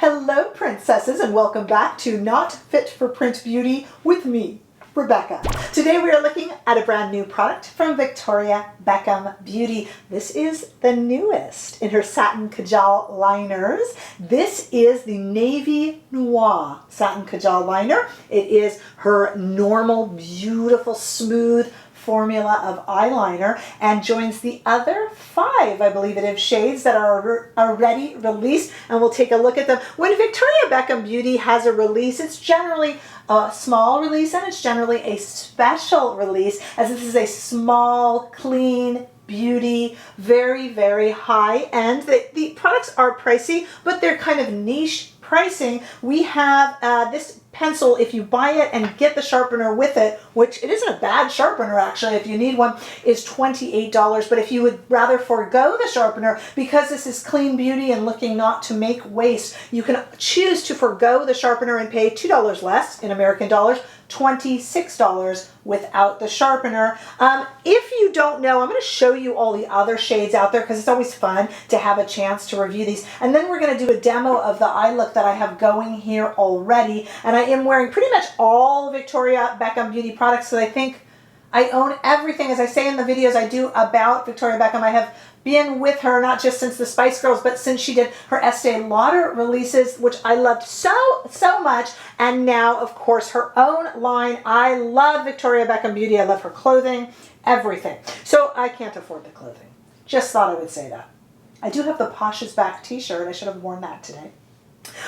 Hello, princesses, and welcome back to Not Fit for Print Beauty with me, Rebecca. Today we are looking at a brand new product from Victoria Beckham Beauty. This is the newest in her Satin Kajal liners. This is the Navy Noir Satin Kajal liner. It is her normal, beautiful, smooth formula of eyeliner and joins the other 5, I believe it is, shades that are already released, and we'll take a look at them. When Victoria Beckham Beauty has a release, it's generally a small release and it's generally a special release, as this is a small, clean, beauty, very, very high end. The products are pricey, but they're kind of niche pricing. We have this pencil, if you buy it and get the sharpener with it, which it isn't a bad sharpener actually, if you need one, is $28. But if you would rather forego the sharpener, because this is clean beauty and looking not to make waste, you can choose to forego the sharpener and pay $2 less in American dollars, $26 without the sharpener. If you don't know, I'm going to show you all the other shades out there because it's always fun to have a chance to review these. And then we're going to do a demo of the eye look that I have going here already. And I am wearing pretty much all Victoria Beckham Beauty products, so I think I own everything. As I say in the videos I do about Victoria Beckham, I have been with her not just since the Spice Girls, but since she did her Estee Lauder releases, which I loved so much, and now of course her own line. I love Victoria Beckham Beauty. I love her clothing, everything. So I can't afford the clothing. Just thought I would say that. I do have the Posh is Back t-shirt. I should have worn that today.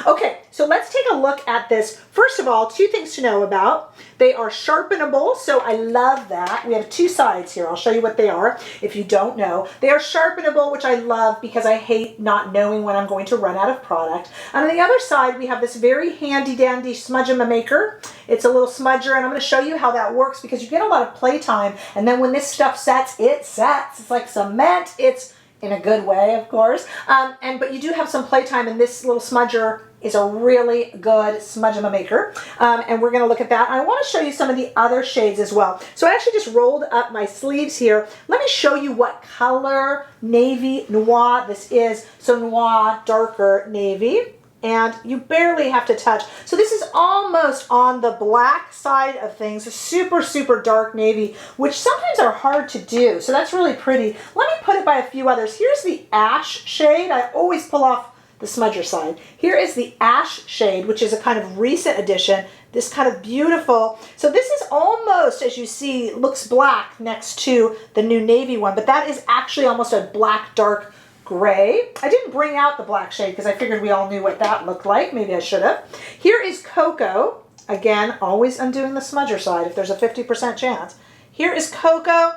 Okay, so let's take a look at this. First of all, 2 things to know about. They are sharpenable, so I love that. We have 2 sides here. I'll show you what they are if you don't know. They are sharpenable, which I love because I hate not knowing when I'm going to run out of product. And on the other side, we have this very handy dandy smudge-a-maker. It's a little smudger, and I'm going to show you how that works because you get a lot of playtime, and then when this stuff sets, it sets. It's like cement. It's in a good way, of course. But you do have some playtime, and this little smudger is a really good smudge-a-maker. And we're going to look at that. I want to show you some of the other shades as well. So I actually just rolled up my sleeves here. Let me show you what color Navy Noir this is. So Noir, darker navy. And you barely have to touch. So this is almost on the black side of things, a super, super dark navy, which sometimes are hard to do. So that's really pretty. Let me put it by a few others. Here's the ash shade. I always pull off the smudger side. Here is the ash shade, which is a kind of recent addition. This kind of beautiful. So this is almost, as you see, looks black next to the new navy one, but that is actually almost a black, dark gray. I didn't bring out the black shade because I figured we all knew what that looked like. Maybe I should have. Here is Cocoa. Again, always undoing the smudger side if there's a 50% chance. Here is Cocoa,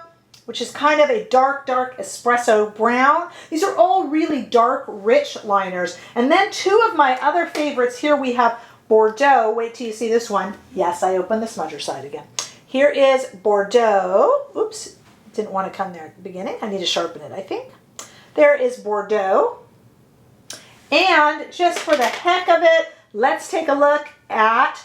which is kind of a dark, dark espresso brown. These are all really dark, rich liners. And then 2 of my other favorites. Here we have Bordeaux. Wait till you see this one. Yes, I opened the smudger side again. Here is Bordeaux. Oops, didn't want to come there at the beginning. I need to sharpen it, I think. There is Bordeaux. And just for the heck of it, let's take a look at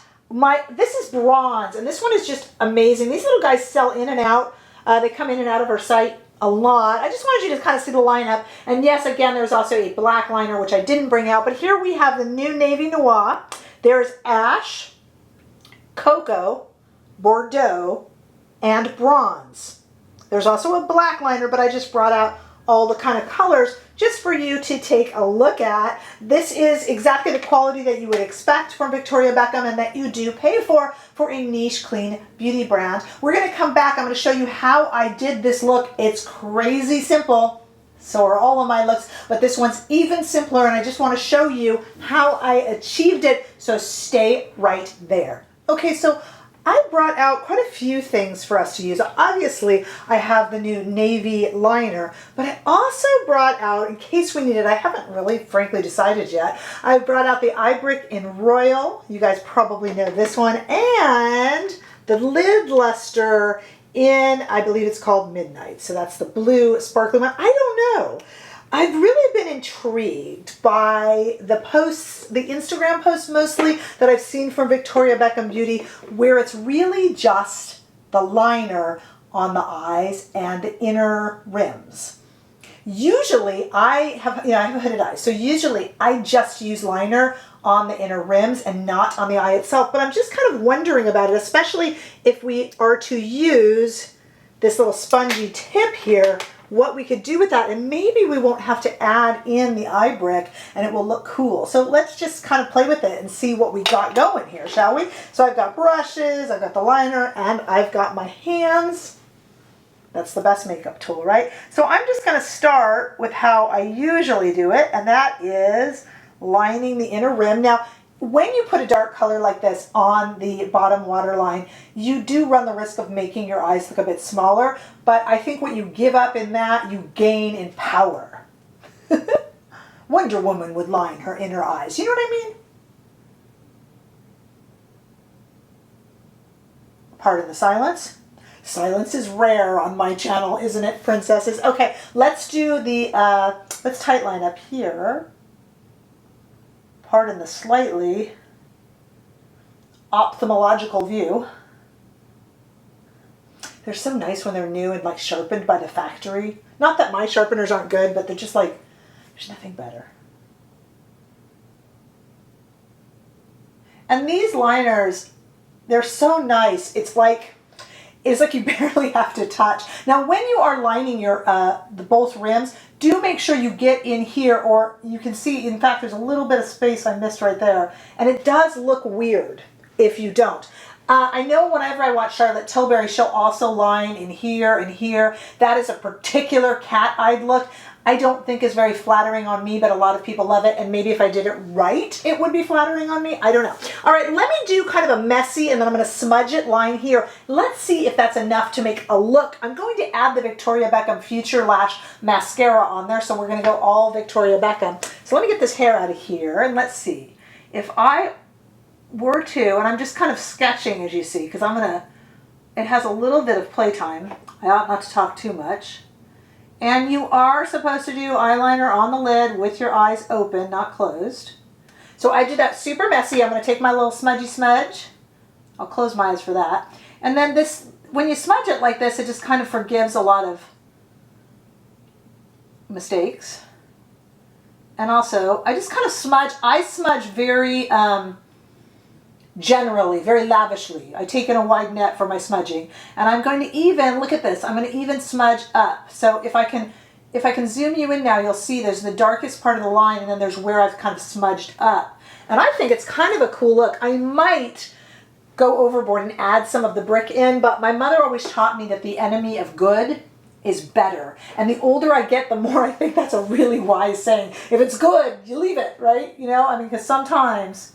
this is Bronze, and this one is just amazing. These little guys sell in and out. They come in and out of our site a lot. I just wanted you to kind of see the lineup. And yes, again, there's also a black liner, which I didn't bring out. But here we have the new Navy Noir. There's Ash, Cocoa, Bordeaux, and Bronze. There's also a black liner, but I just brought out all the kind of colors just for you to take a look at. This is exactly the quality that you would expect from Victoria Beckham and that you do pay for a niche clean beauty brand. We're going to come back. I'm going to show you how I did this look. It's crazy simple. So are all of my looks, but this one's even simpler, and I just want to show you how I achieved it. So stay right there. Okay, so I brought out quite a few things for us to use. Obviously, I have the new navy liner, but I also brought out, in case we need it, I haven't really, frankly, decided yet, I brought out the eye brick in Royal. You guys probably know this one. And the lid luster in, I believe it's called Midnight. So that's the blue sparkly one. I don't know. I've really been intrigued by the posts, the Instagram posts mostly, that I've seen from Victoria Beckham Beauty, where it's really just the liner on the eyes and the inner rims. Usually I have hooded eyes, so usually I just use liner on the inner rims and not on the eye itself, but I'm just kind of wondering about it, especially if we are to use this little spongy tip here, what we could do with that, and maybe we won't have to add in the eye brick and it will look cool. So let's just kind of play with it and see what we got going here, shall we? So I've got brushes, I've got the liner, and I've got my hands. That's the best makeup tool, right? So I'm just going to start with how I usually do it, and that is lining the inner rim. Now, when you put a dark color like this on the bottom waterline, you do run the risk of making your eyes look a bit smaller, but I think what you give up in that, you gain in power. Wonder Woman would line her inner eyes. You know what I mean? Pardon the silence. Silence is rare on my channel, isn't it, princesses? Okay, let's do the, let's tight line up here. Pardon the slightly ophthalmological view. They're so nice when they're new and like sharpened by the factory. Not that my sharpeners aren't good, but they're just like, there's nothing better. And these liners, they're so nice. It's like you barely have to touch. Now, when you are lining your both rims, do make sure you get in here, or you can see, in fact, there's a little bit of space I missed right there, and it does look weird if you don't. I know whenever I watch Charlotte Tilbury, she'll also line in here and here. That is a particular cat-eyed look. I don't think is very flattering on me, but a lot of people love it, and maybe if I did it right, it would be flattering on me. I don't know. All right, let me do kind of a messy, and then I'm going to smudge it line here. Let's see if that's enough to make a look. I'm going to add the Victoria Beckham Future Lash Mascara on there, so we're going to go all Victoria Beckham. So let me get this hair out of here, and let's see. If I were to, and I'm just kind of sketching, as you see, because I'm going to, it has a little bit of playtime. I ought not to talk too much. And you are supposed to do eyeliner on the lid with your eyes open, not closed. So I did that super messy. I'm going to take my little smudgy smudge. I'll close my eyes for that. And then this, when you smudge it like this, it just kind of forgives a lot of mistakes. And also, I just kind of smudge. I smudge very generally, very lavishly. I take in a wide net for my smudging, and I'm going to even, look at this, I'm going to even smudge up. So if I can zoom you in now, you'll see there's the darkest part of the line, and then there's where I've kind of smudged up. And I think it's kind of a cool look. I might go overboard and add some of the brick in, but my mother always taught me that the enemy of good is better. And the older I get, the more I think that's a really wise saying. If it's good, you leave it, right? You know, I mean, because sometimes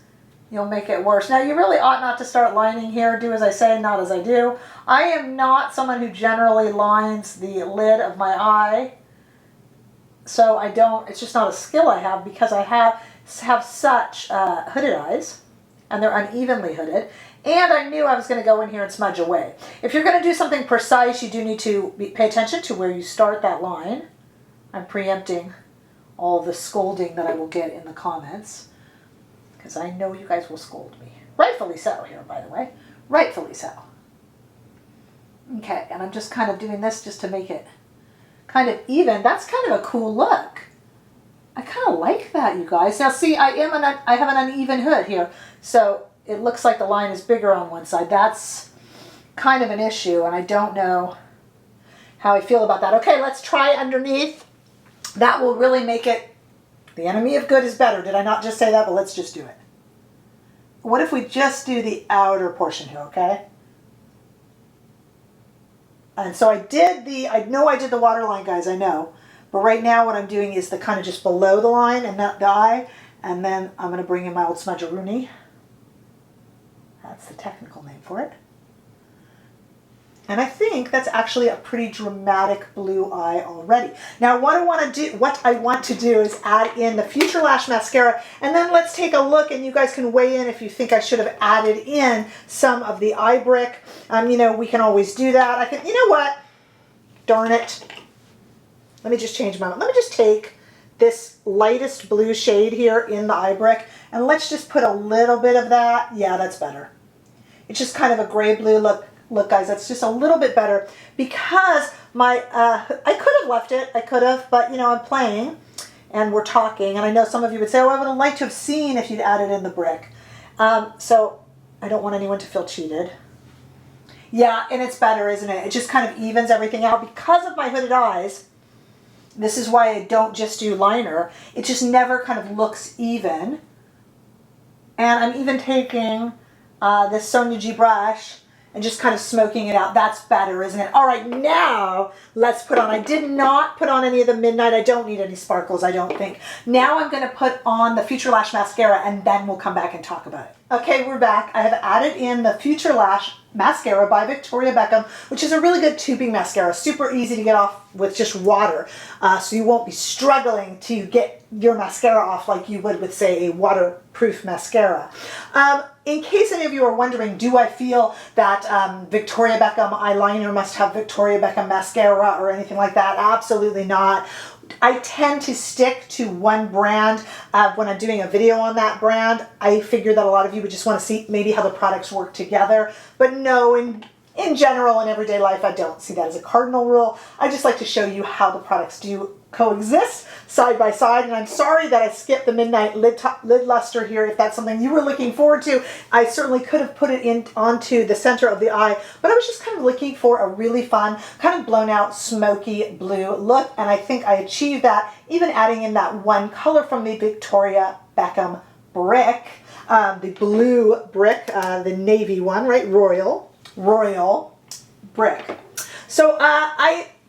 you'll make it worse. Now, you really ought not to start lining here. Do as I say, not as I do. I am not someone who generally lines the lid of my eye. So I don't, it's just not a skill I have, because I have such hooded eyes, and they're unevenly hooded. And I knew I was going to go in here and smudge away. If you're going to do something precise, you do need to pay attention to where you start that line. I'm preempting all the scolding that I will get in the comments, because I know you guys will scold me. Rightfully so here, by the way. Rightfully so. Okay, and I'm just kind of doing this just to make it kind of even. That's kind of a cool look. I kind of like that, you guys. Now see, I have an uneven hood here, so it looks like the line is bigger on one side. That's kind of an issue, and I don't know how I feel about that. Okay, let's try underneath. That will really make it, the enemy of good is better. Did I not just say that? But let's just do it. What if we just do the outer portion here, okay? And so I know I did the waterline, guys, I know. But right now what I'm doing is the kind of just below the line and not the eye. And then I'm going to bring in my old smudgeroonie. That's the technical name for it. And I think that's actually a pretty dramatic blue eye already. Now what I want to do is add in the Future Lash Mascara, and then let's take a look, and you guys can weigh in if you think I should have added in some of the eye brick. You know, we can always do that. You know what? Darn it. Let me just change my mind. Let me just take this lightest blue shade here in the eye brick, and let's just put a little bit of that. Yeah, that's better. It's just kind of a gray blue look. look guys, that's just a little bit better because my, I could have left it, but you know, I'm playing and we're talking, and I know some of you would say, oh, I would have liked to have seen if you'd added in the brick. So I don't want anyone to feel cheated. Yeah, and it's better, isn't it? It just kind of evens everything out. Because of my hooded eyes, this is why I don't just do liner. It just never kind of looks even. And I'm even taking this Sonia G brush and just kind of smoking it out. That's better, isn't it? All right, now let's put on. I did not put on any of the Midnight. I don't need any sparkles, I don't think. Now I'm going to put on the Future Lash Mascara, and then we'll come back and talk about it. Okay, we're back. I have added in the Future Lash Mascara by Victoria Beckham, which is a really good tubing mascara. Super easy to get off with just water. So you won't be struggling to get your mascara off like you would with, say, a waterproof mascara. In case any of you are wondering, do I feel that Victoria Beckham eyeliner must have Victoria Beckham mascara or anything like that? Absolutely not. I tend to stick to one brand when I'm doing a video on that brand. I figure that a lot of you would just want to see maybe how the products work together. But no, in general, in everyday life, I don't see that as a cardinal rule. I just like to show you how the products do coexist side by side. And I'm sorry that I skipped the Midnight lid luster here. If that's something you were looking forward to, I certainly could have put it in onto the center of the eye, but I was just kind of looking for a really fun, kind of blown out, smoky blue look. And I think I achieved that, even adding in that one color from the Victoria Beckham brick, the blue brick, the navy one, right? Royal brick. So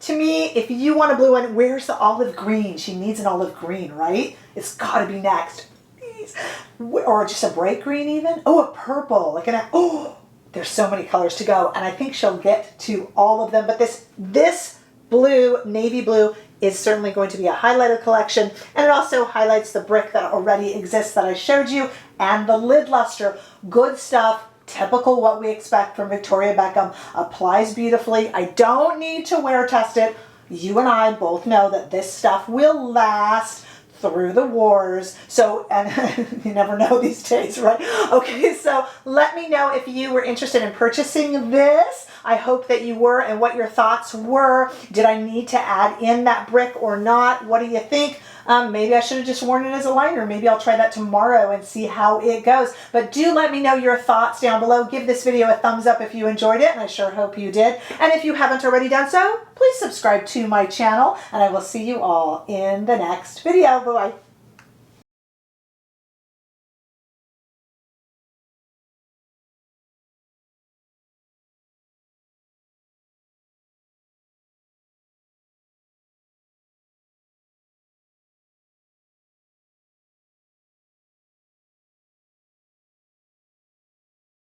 to me, if you want a blue one, where's the olive green? She needs an olive green, right? It's gotta be next. Please. Or just a bright green even. Oh, a purple. Like oh, there's so many colors to go. And I think she'll get to all of them. But this blue, navy blue, is certainly going to be a highlighter collection. And it also highlights the brick that already exists that I showed you. And the lid luster. Good stuff. Typical what we expect from Victoria Beckham. Applies beautifully. I don't need to wear test it. You and I both know that this stuff will last through the wars. So, and you never know these days, right? Okay, so let me know if you were interested in purchasing this. I hope that you were, and what your thoughts were. Did I need to add in that brick or not? What do you think? Maybe I should have just worn it as a liner. Maybe I'll try that tomorrow and see how it goes. But do let me know your thoughts down below. Give this video a thumbs up if you enjoyed it, and I sure hope you did. And if you haven't already done so, please subscribe to my channel, and I will see you all in the next video. Bye-bye.